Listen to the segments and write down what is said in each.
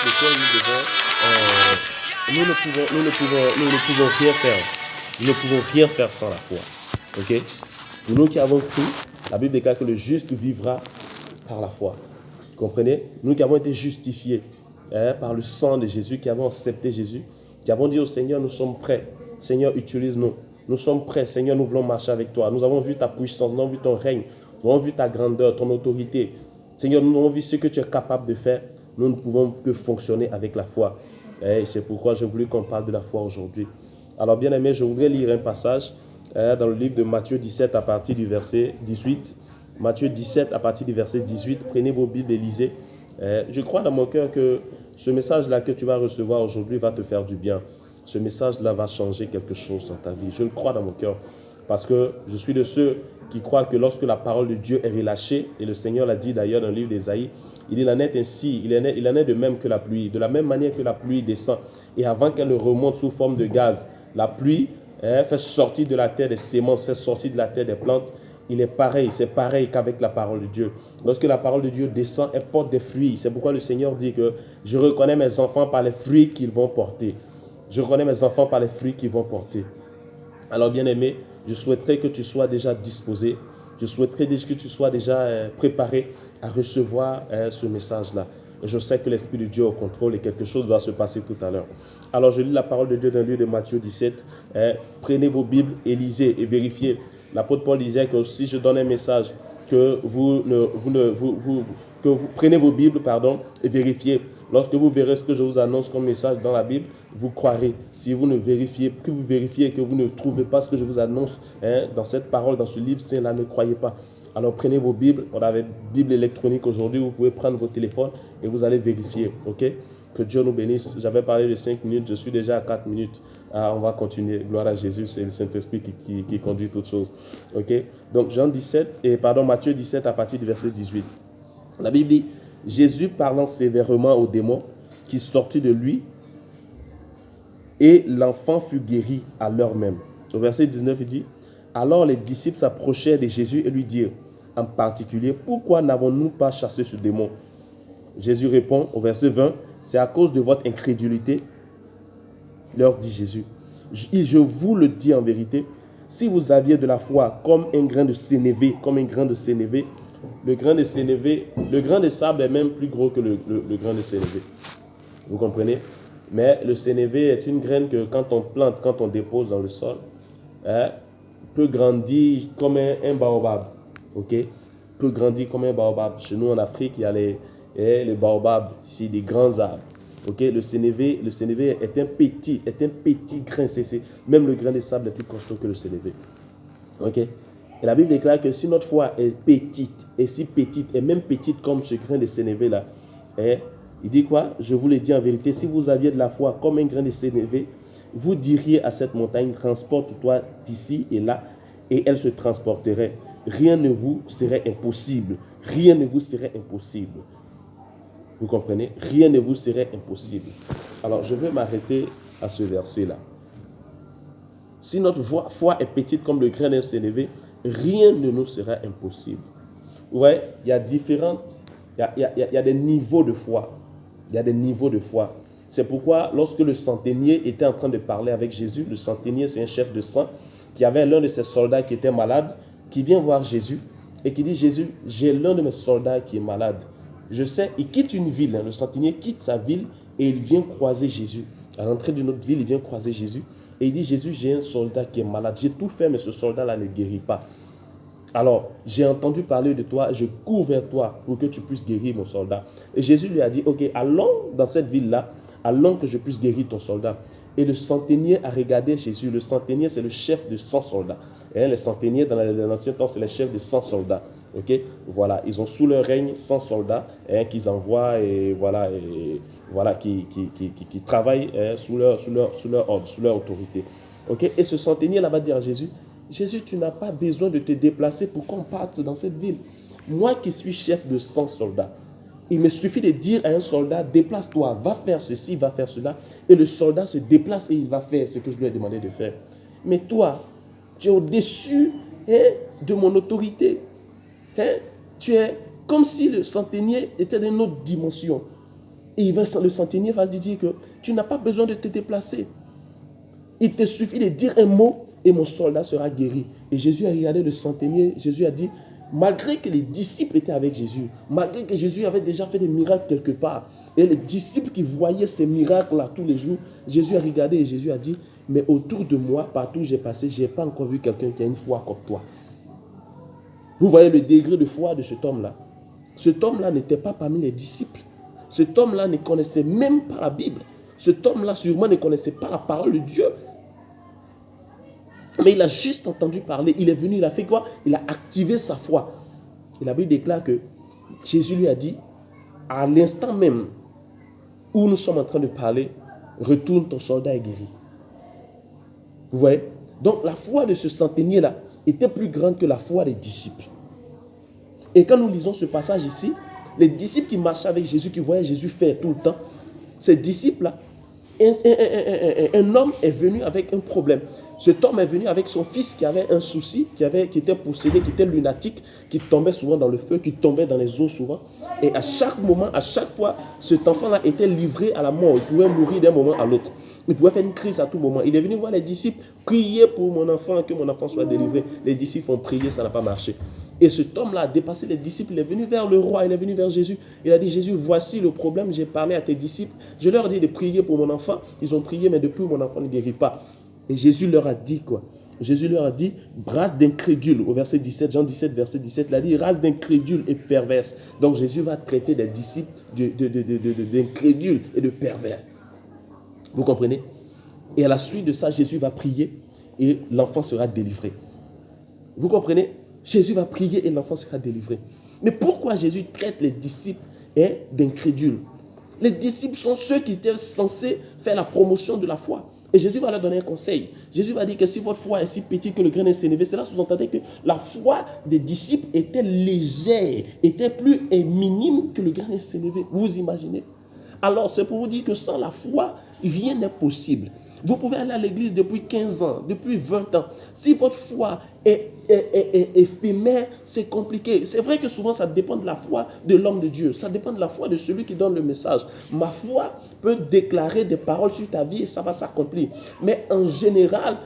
lequel nous ne pouvons rien faire. Nous ne pouvons rien faire sans la foi. Ok? Pour nous qui avons cru, la Bible déclare que le juste vivra par la foi. Vous comprenez? Nous qui avons été justifiés par le sang de Jésus, qui avons accepté Jésus, qui avons dit au Seigneur, nous sommes prêts. Seigneur, utilise-nous. Nous sommes prêts. Seigneur, nous voulons marcher avec toi. Nous avons vu ta puissance, nous avons vu ton règne, nous avons vu ta grandeur, ton autorité. Seigneur, nous avons vu ce que tu es capable de faire. Nous ne pouvons que fonctionner avec la foi. Et c'est pourquoi j'ai voulu qu'on parle de la foi aujourd'hui. Alors, bien aimé, je voudrais lire un passage dans le livre de Matthieu 17 à partir du verset 18. Matthieu 17 à partir du verset 18. Prenez vos Bibles et lisez. Je crois dans mon cœur que ce message-là que tu vas recevoir aujourd'hui va te faire du bien. Ce message-là va changer quelque chose dans ta vie. Je le crois dans mon cœur. Parce que je suis de ceux qui croient que lorsque la parole de Dieu est relâchée, et le Seigneur l'a dit d'ailleurs dans le livre d'Ésaïe, il en est ainsi, il en est de même que la pluie. De la même manière que la pluie descend. Et avant qu'elle ne remonte sous forme de gaz, la pluie fait sortir de la terre des semences, fait sortir de la terre des plantes. Il est pareil, c'est pareil qu'avec la parole de Dieu. Lorsque la parole de Dieu descend, elle porte des fruits. C'est pourquoi le Seigneur dit que je reconnais mes enfants par les fruits qu'ils vont porter. Je reconnais mes enfants par les fruits qu'ils vont porter. Alors bien aimé, je souhaiterais que tu sois déjà disposé. Je souhaiterais que tu sois déjà préparé à recevoir ce message-là. Je sais que l'Esprit de Dieu est au contrôle et quelque chose va se passer tout à l'heure. Alors je lis la parole de Dieu dans le livre de Matthieu 17. Prenez vos Bibles et lisez et vérifiez. L'apôtre Paul disait que si je donne un message, que vous prenez vos Bibles, et vérifiez. Lorsque vous verrez ce que je vous annonce comme message dans la Bible, vous croirez. Si vous ne vérifiez, que vous vérifiez et que vous ne trouvez pas ce que je vous annonce dans cette parole, dans ce livre saint-là, ne croyez pas. Alors prenez vos Bibles. On a une Bible électronique aujourd'hui. Vous pouvez prendre vos téléphones et vous allez vérifier. Ok? Que Dieu nous bénisse. J'avais parlé de 5 minutes. Je suis déjà à 4 minutes. On va continuer. Gloire à Jésus. C'est le Saint-Esprit qui conduit toutes choses. Ok? Donc Matthieu 17 à partir du verset 18. La Bible dit, Jésus parlant sévèrement aux démons qui sortit de lui, et l'enfant fut guéri à l'heure même. Au verset 19, il dit, alors les disciples s'approchèrent de Jésus et lui dirent, en particulier, pourquoi n'avons-nous pas chassé ce démon? Jésus répond au verset 20, c'est à cause de votre incrédulité, leur dit Jésus. Je vous le dis en vérité, si vous aviez de la foi comme un grain de sénévé, le grain de sable est même plus gros que le grain de sénévé. Vous comprenez? Mais le sénévé est une graine que quand on plante, quand on dépose dans le sol, peut grandir comme un baobab. Ok? Peut grandir comme un baobab. Chez nous en Afrique, il y a les baobabs, ici des grands arbres. Ok? Le sénévé est un petit grain. Même le grain de sable est plus costaud que le sénévé. Ok? Et la Bible déclare que si notre foi est petite, et si petite, et même petite comme ce grain de sénévé là, il dit quoi? Je vous le dis en vérité, si vous aviez de la foi comme un grain de sénévé, vous diriez à cette montagne, transporte-toi d'ici et là, et elle se transporterait. Rien ne vous serait impossible. Rien ne vous serait impossible. Vous comprenez? Rien ne vous serait impossible. Alors, je vais m'arrêter à ce verset-là. Si notre foi est petite comme le grain d'un sénévé, rien ne nous sera impossible. Ouais, il y a des niveaux de foi. Il y a des niveaux de foi. C'est pourquoi lorsque le centenier était en train de parler avec Jésus, le centenier c'est un chef de sang qui avait l'un de ses soldats qui était malade, qui vient voir Jésus et qui dit, Jésus, j'ai l'un de mes soldats qui est malade. Je sais, il quitte une ville, le centenier quitte sa ville et il vient croiser Jésus. À l'entrée d'une autre ville, il vient croiser Jésus et il dit, Jésus, j'ai un soldat qui est malade. J'ai tout fait, mais ce soldat-là ne guérit pas. Alors, j'ai entendu parler de toi, je cours vers toi pour que tu puisses guérir mon soldat. Et Jésus lui a dit, ok, allons dans cette ville-là, allons que je puisse guérir ton soldat. Et le centenier a regardé Jésus. Le centenier, c'est le chef de 100 soldats. Et les centeniers, dans l'ancien temps, c'est les chefs de 100 soldats. Ok, voilà, ils ont sous leur règne 100 soldats qu'ils envoient et voilà, qui travaillent sous leur ordre, sous leur autorité. Ok, et ce centenier-là va dire à Jésus, Jésus, tu n'as pas besoin de te déplacer pour qu'on parte dans cette ville. Moi qui suis chef de 100 soldats, il me suffit de dire à un soldat, déplace-toi, va faire ceci, va faire cela. Et le soldat se déplace et il va faire ce que je lui ai demandé de faire. Mais toi, tu es au-dessus de mon autorité. Tu es comme si le centenier était d'une autre dimension. Et le centenier va lui dire que tu n'as pas besoin de te déplacer. Il te suffit de dire un mot et mon soldat sera guéri. Et Jésus a regardé le centenier. Jésus a dit, malgré que les disciples étaient avec Jésus, malgré que Jésus avait déjà fait des miracles quelque part, et les disciples qui voyaient ces miracles-là tous les jours, Jésus a regardé et Jésus a dit, mais autour de moi, partout où j'ai passé, je n'ai pas encore vu quelqu'un qui a une foi comme toi. Vous voyez le degré de foi de cet homme-là. Cet homme-là n'était pas parmi les disciples. Cet homme-là ne connaissait même pas la Bible. Cet homme-là sûrement ne connaissait pas la parole de Dieu. Mais il a juste entendu parler. Il est venu, il a fait quoi? Il a activé sa foi. Et la Bible déclare que Jésus lui a dit, à l'instant même où nous sommes en train de parler, retourne, ton soldat est guéri. Vous voyez? Donc la foi de ce centenier-là était plus grande que la foi des disciples. Et quand nous lisons ce passage ici, les disciples qui marchaient avec Jésus, qui voyaient Jésus faire tout le temps, ces disciples-là, un homme est venu avec un problème. Cet homme est venu avec son fils qui avait un souci, qui était possédé, qui était lunatique, qui tombait souvent dans le feu, qui tombait dans les eaux souvent. Et à chaque moment, à chaque fois, cet enfant-là était livré à la mort. Il pouvait mourir d'un moment à l'autre. Il pouvait faire une crise à tout moment. Il est venu voir les disciples, prier pour mon enfant, que mon enfant soit délivré. Les disciples ont prié, ça n'a pas marché. Et cet homme-là a dépassé les disciples, il est venu vers le roi, il est venu vers Jésus. Il a dit, Jésus, voici le problème, j'ai parlé à tes disciples. Je leur ai dit de prier pour mon enfant. Ils ont prié, mais depuis mon enfant ne guérit pas. Et Jésus leur a dit quoi? Jésus leur a dit, race d'incrédules, au verset 17, Jean 17, verset 17, il a dit, race d'incrédules et perverses. Donc Jésus va traiter des disciples d'incrédules et de pervers. Vous comprenez? Et à la suite de ça, Jésus va prier et l'enfant sera délivré. Vous comprenez? Jésus va prier et l'enfant sera délivré. Mais pourquoi Jésus traite les disciples d'incrédules? Les disciples sont ceux qui étaient censés faire la promotion de la foi. Et Jésus va leur donner un conseil. Jésus va dire que si votre foi est si petite que le grain de sénévé, cela sous-entendait que la foi des disciples était légère, était plus minime que le grain de sénévé. Vous imaginez? Alors, c'est pour vous dire que sans la foi, rien n'est possible. Vous pouvez aller à l'église depuis 15 ans, depuis 20 ans. Si votre foi est éphémère, c'est compliqué. C'est vrai que souvent, ça dépend de la foi de l'homme de Dieu. Ça dépend de la foi de celui qui donne le message. Ma foi peut déclarer des paroles sur ta vie et ça va s'accomplir. Mais en général,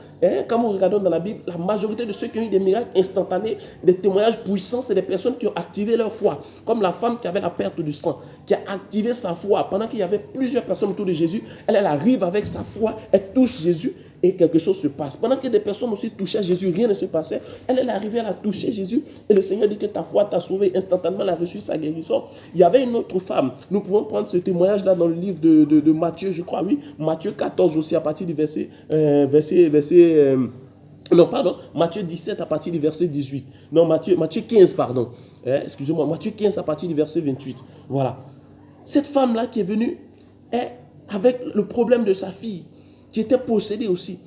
quand nous regardons dans la Bible, la majorité de ceux qui ont eu des miracles instantanés, des témoignages puissants, c'est des personnes qui ont activé leur foi. Comme la femme qui avait la perte du sang, qui a activé sa foi. Pendant qu'il y avait plusieurs personnes autour de Jésus, elle arrive avec sa foi, elle touche Jésus et quelque chose se passe. Pendant que des personnes aussi touchaient Jésus, rien ne se passait. Elle est arrivée, elle a touché Jésus et le Seigneur dit que ta foi t'a sauvé. Instantanément, elle a reçu sa guérison. Il y avait une autre femme. Nous pouvons prendre ce témoignage-là dans le livre de Matthieu, je crois, oui. Matthieu 14 aussi, à partir du Matthieu 17 à partir du verset 18. Non, Matthieu 15, pardon. Excusez-moi, Matthieu 15 à partir du verset 28. Voilà. Cette femme-là qui est venue avec le problème de sa fille, qui était possédée aussi.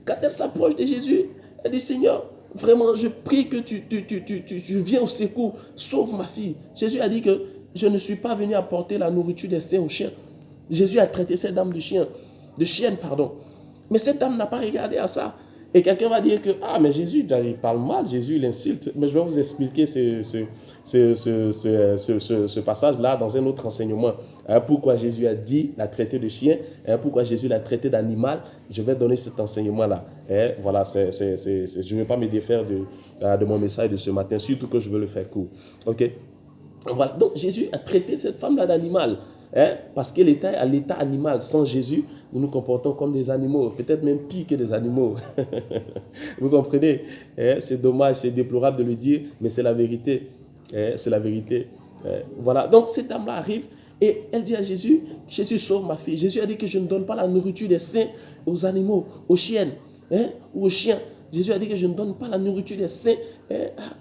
Quand elle s'approche de Jésus, elle dit, Seigneur, vraiment, je prie que tu viens au secours, sauve ma fille. Jésus a dit que je ne suis pas venu apporter la nourriture des saints aux chiens. Jésus a traité cette dame de chienne, pardon. Mais cette dame n'a pas regardé à ça. Et quelqu'un va dire que, ah, mais Jésus, il parle mal, Jésus, il insulte. Mais je vais vous expliquer ce passage-là dans un autre enseignement. Pourquoi Jésus a dit, l'a traité de chien, pourquoi Jésus l'a traité d'animal. Je vais donner cet enseignement-là. Voilà, je ne vais pas me défaire de mon message de ce matin, surtout que je veux le faire court. Ok? Voilà, donc Jésus a traité cette femme-là d'animal. Parce qu'elle était à l'état animal. Sans Jésus, nous nous comportons comme des animaux, peut-être même pire que des animaux. Vous comprenez? C'est dommage, c'est déplorable de le dire, mais c'est la vérité. C'est la vérité. Voilà, donc cette dame-là arrive et elle dit à Jésus, Jésus sauve ma fille. Jésus a dit que je ne donne pas la nourriture des saints aux animaux, aux chiennes ou aux chiens. Jésus a dit que je ne donne pas la nourriture des saints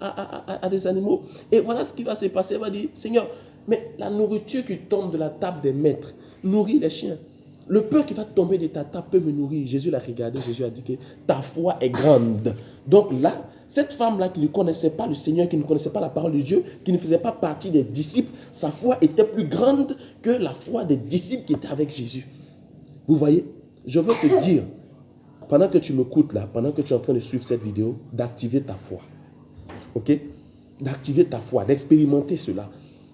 à des animaux. Et voilà ce qui va se passer. Elle va dire, Seigneur, mais la nourriture qui tombe de la table des maîtres nourrit les chiens. Le peu qui va tomber de ta table peut me nourrir. Jésus l'a regardé, Jésus a dit que ta foi est grande. Donc là, cette femme-là qui ne connaissait pas le Seigneur, qui ne connaissait pas la parole de Dieu, qui ne faisait pas partie des disciples, sa foi était plus grande que la foi des disciples qui étaient avec Jésus. Vous voyez, je veux te dire, pendant que tu m'écoutes là, pendant que tu es en train de suivre cette vidéo, d'activer ta foi. Ok? D'activer ta foi, d'expérimenter cela.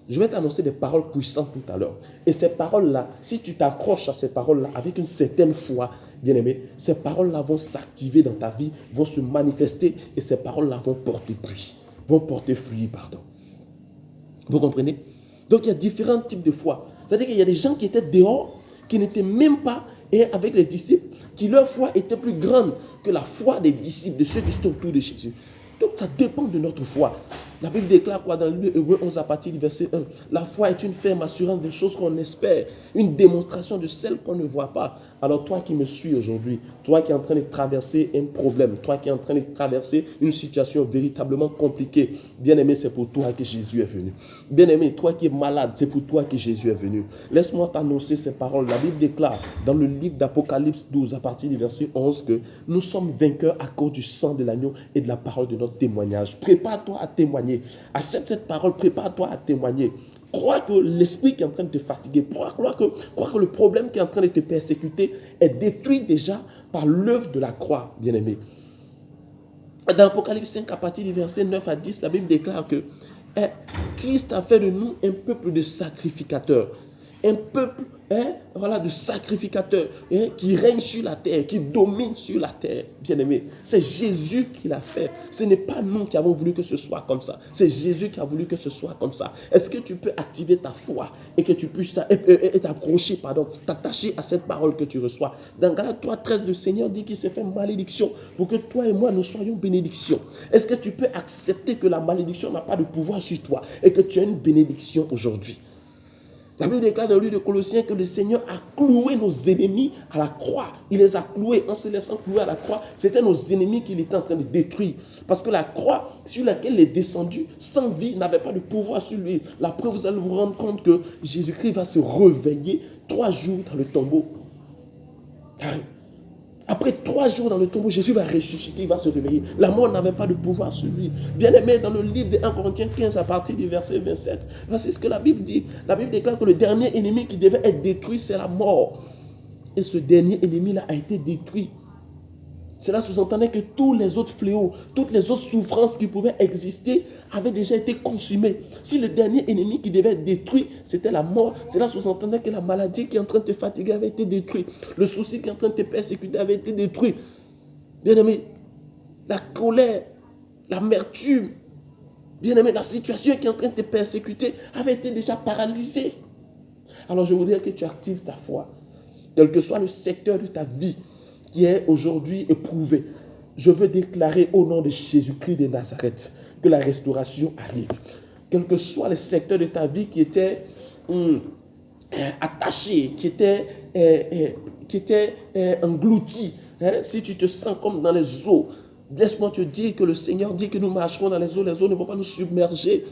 Je vais t'annoncer des paroles puissantes tout à l'heure. Et ces paroles-là, si tu t'accroches à ces paroles-là avec une certaine foi, bien-aimé, ces paroles-là vont s'activer dans ta vie, vont se manifester et ces paroles-là vont porter fruit, pardon. Vous comprenez? Donc il y a différents types de foi. C'est-à-dire qu'il y a des gens qui étaient dehors, qui n'étaient même pas avec les disciples, qui leur foi était plus grande que la foi des disciples, de ceux qui sont autour de Jésus. Donc ça dépend de notre foi. La Bible déclare quoi dans le livre Hébreux 11 à partir du verset 1? La foi est une ferme assurance des choses qu'on espère, une démonstration de celles qu'on ne voit pas. Alors toi qui me suis aujourd'hui, toi qui es en train de traverser un problème, toi qui es en train de traverser une situation véritablement compliquée, bien-aimé, c'est pour toi que Jésus est venu. Bien-aimé, toi qui es malade, c'est pour toi que Jésus est venu. Laisse-moi t'annoncer ces paroles. La Bible déclare dans le livre d'Apocalypse 12 à partir du verset 11 que nous sommes vainqueurs à cause du sang de l'agneau et de la parole de notre témoignage. Prépare-toi à témoigner. Accepte cette parole, prépare-toi à témoigner. Crois que l'esprit qui est en train de te fatiguer, crois que le problème qui est en train de te persécuter est détruit déjà par l'œuvre de la croix, bien-aimé. Dans l'Apocalypse 5, à partir du verset 9 à 10, la Bible déclare que Christ a fait de nous un peuple de sacrificateurs. Un peuple de sacrificateurs qui règne sur la terre, qui domine sur la terre, bien-aimé. C'est Jésus qui l'a fait. Ce n'est pas nous qui avons voulu que ce soit comme ça. C'est Jésus qui a voulu que ce soit comme ça. Est-ce que tu peux activer ta foi et que tu puisses t'attacher à cette parole que tu reçois? Dans Galates 3:13, le Seigneur dit qu'il s'est fait malédiction pour que toi et moi nous soyons bénédiction. Est-ce que tu peux accepter que la malédiction n'a pas de pouvoir sur toi et que tu as une bénédiction aujourd'hui? La Bible déclare dans le livre de Colossiens que le Seigneur a cloué nos ennemis à la croix. Il les a cloués en se laissant clouer à la croix. C'était nos ennemis qu'il était en train de détruire. Parce que la croix sur laquelle il est descendu, sans vie, n'avait pas de pouvoir sur lui. La preuve, vous allez vous rendre compte que Jésus-Christ va se réveiller 3 jours dans le tombeau. Après 3 jours dans le tombeau, Jésus va ressusciter, il va se réveiller. La mort n'avait pas de pouvoir sur lui. Bien-aimé, dans le livre de 1 Corinthiens 15, à partir du verset 27, c'est ce que la Bible dit. La Bible déclare que le dernier ennemi qui devait être détruit, c'est la mort. Et ce dernier ennemi-là a été détruit. Cela sous-entendait que tous les autres fléaux, toutes les autres souffrances qui pouvaient exister avaient déjà été consumées. Si le dernier ennemi qui devait être détruit, c'était la mort, cela sous-entendait que la maladie qui est en train de te fatiguer avait été détruite. Le souci qui est en train de te persécuter avait été détruit. Bien-aimé, la colère, l'amertume, bien-aimé, la situation qui est en train de te persécuter avait été déjà paralysée. Alors je voudrais que tu actives ta foi, quel que soit le secteur de ta vie qui est aujourd'hui éprouvé. Je veux déclarer au nom de Jésus-Christ de Nazareth que la restauration arrive. Quel que soit le secteur de ta vie qui était attaché, qui était englouti, si tu te sens comme dans les eaux, laisse-moi te dire que le Seigneur dit que nous marcherons dans les eaux ne vont pas nous submerger.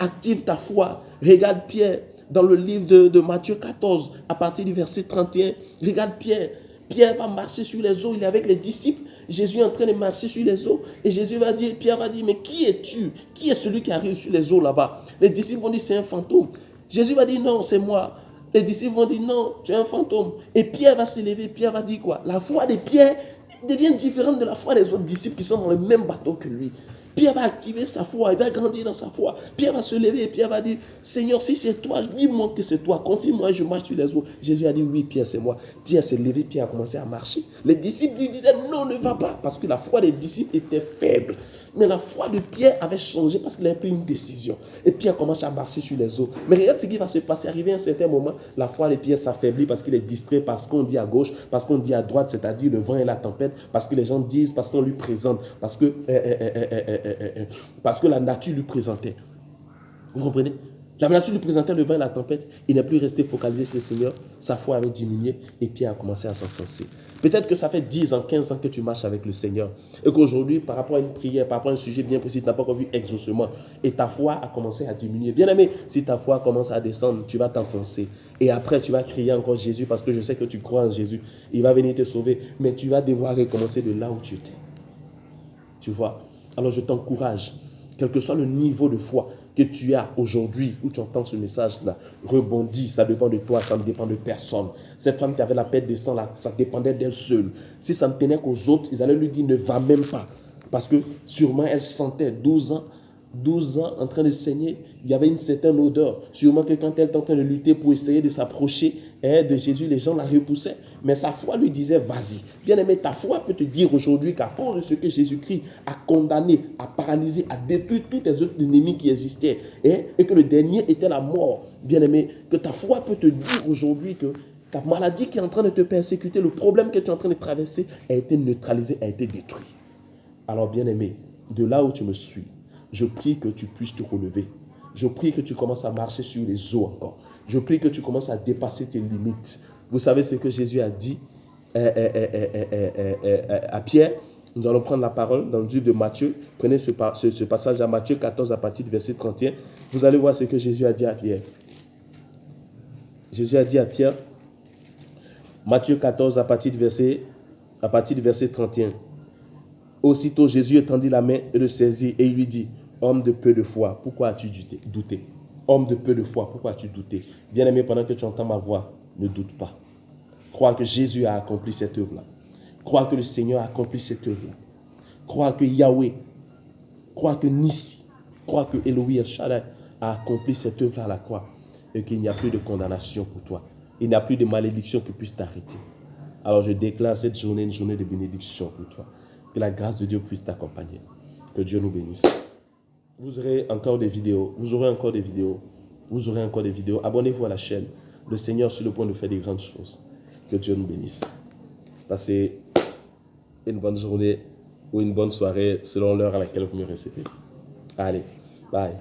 Active ta foi. Regarde Pierre dans le livre de Matthieu 14, à partir du verset 31. Regarde Pierre. Pierre va marcher sur les eaux, il est avec les disciples. Jésus est en train de marcher sur les eaux. Et Pierre va dire, mais qui es-tu? Qui est celui qui arrive sur les eaux là-bas? Les disciples vont dire, c'est un fantôme. Jésus va dire, non, c'est moi. Les disciples vont dire, non, tu es un fantôme. Et Pierre va se lever. Pierre va dire quoi? La foi de Pierre devient différente de la foi des autres disciples qui sont dans le même bateau que lui. Pierre va activer sa foi, il va grandir dans sa foi. Pierre va se lever et Pierre va dire, Seigneur, si c'est toi, dis-moi que c'est toi, confie-moi, je marche sur les eaux. Jésus a dit, oui, Pierre, c'est moi. Pierre s'est levé, Pierre a commencé à marcher. Les disciples lui disaient, non, ne va pas, parce que la foi des disciples était faible. Mais la foi de Pierre avait changé parce qu'il avait pris une décision. Et Pierre commence à marcher sur les eaux. Mais regarde ce qui va se passer. Arrivé à un certain moment, la foi de Pierre s'affaiblit parce qu'il est distrait, parce qu'on dit à gauche, parce qu'on dit à droite, c'est-à-dire le vent et la tempête, parce que les gens disent, parce qu'on lui présente, parce que la nature lui présentait. Vous comprenez? La nature lui présentait le vent et la tempête. Il n'est plus resté focalisé sur le Seigneur. Sa foi avait diminué et Pierre a commencé à s'enfoncer. Peut-être que ça fait 10 ans, 15 ans que tu marches avec le Seigneur. Et qu'aujourd'hui, par rapport à une prière, par rapport à un sujet bien précis, tu n'as pas encore vu exaucement. Et ta foi a commencé à diminuer. Bien aimé, si ta foi commence à descendre, tu vas t'enfoncer. Et après, tu vas crier encore Jésus parce que je sais que tu crois en Jésus. Il va venir te sauver. Mais tu vas devoir recommencer de là où tu étais. Tu vois? Alors je t'encourage, quel que soit le niveau de foi que tu as aujourd'hui, où tu entends ce message-là, rebondis, ça dépend de toi, ça ne dépend de personne. Cette femme qui avait la perte de sang, là, ça dépendait d'elle seule. Si ça ne tenait qu'aux autres, ils allaient lui dire, ne va même pas. Parce que sûrement, elle sentait 12 ans, 12 ans en train de saigner, il y avait une certaine odeur. Sûrement que quand elle était en train de lutter pour essayer de s'approcher de Jésus, les gens la repoussaient. Mais sa foi lui disait, vas-y. Bien aimé, ta foi peut te dire aujourd'hui qu'à cause de ce que Jésus-Christ a condamné, a paralysé, a détruit tous les autres ennemis qui existaient, et que le dernier était la mort, bien aimé, que ta foi peut te dire aujourd'hui que ta maladie qui est en train de te persécuter, le problème que tu es en train de traverser a été neutralisé, a été détruit. Alors bien aimé, de là où tu me suis, je prie que tu puisses te relever. Je prie que tu commences à marcher sur les eaux encore. Je prie que tu commences à dépasser tes limites. Vous savez ce que Jésus a dit à Pierre. Nous allons prendre la parole dans le livre de Matthieu. Prenez ce passage à Matthieu 14 à partir du verset 31. Vous allez voir ce que Jésus a dit à Pierre. Jésus a dit à Pierre, Matthieu 14 à partir du verset 31. Aussitôt Jésus étendit la main et le saisit et il lui dit, homme de peu de foi, pourquoi as-tu douté? Homme de peu de foi, pourquoi as-tu douté? Bien-aimé, pendant que tu entends ma voix, ne doute pas. Crois que Jésus a accompli cette œuvre-là. Crois que le Seigneur a accompli cette œuvre-là. Crois que Yahweh, crois que Nissi, crois que Elohim El Shaddai a accompli cette œuvre-là à la croix et qu'il n'y a plus de condamnation pour toi. Il n'y a plus de malédiction qui puisse t'arrêter. Alors je déclare cette journée une journée de bénédiction pour toi. Que la grâce de Dieu puisse t'accompagner. Que Dieu nous bénisse. Vous aurez encore des vidéos. Vous aurez encore des vidéos. Vous aurez encore des vidéos. Abonnez-vous à la chaîne. Le Seigneur est sur le point de faire des grandes choses. Que Dieu nous bénisse. Passez une bonne journée ou une bonne soirée selon l'heure à laquelle vous me recevez. Allez, bye.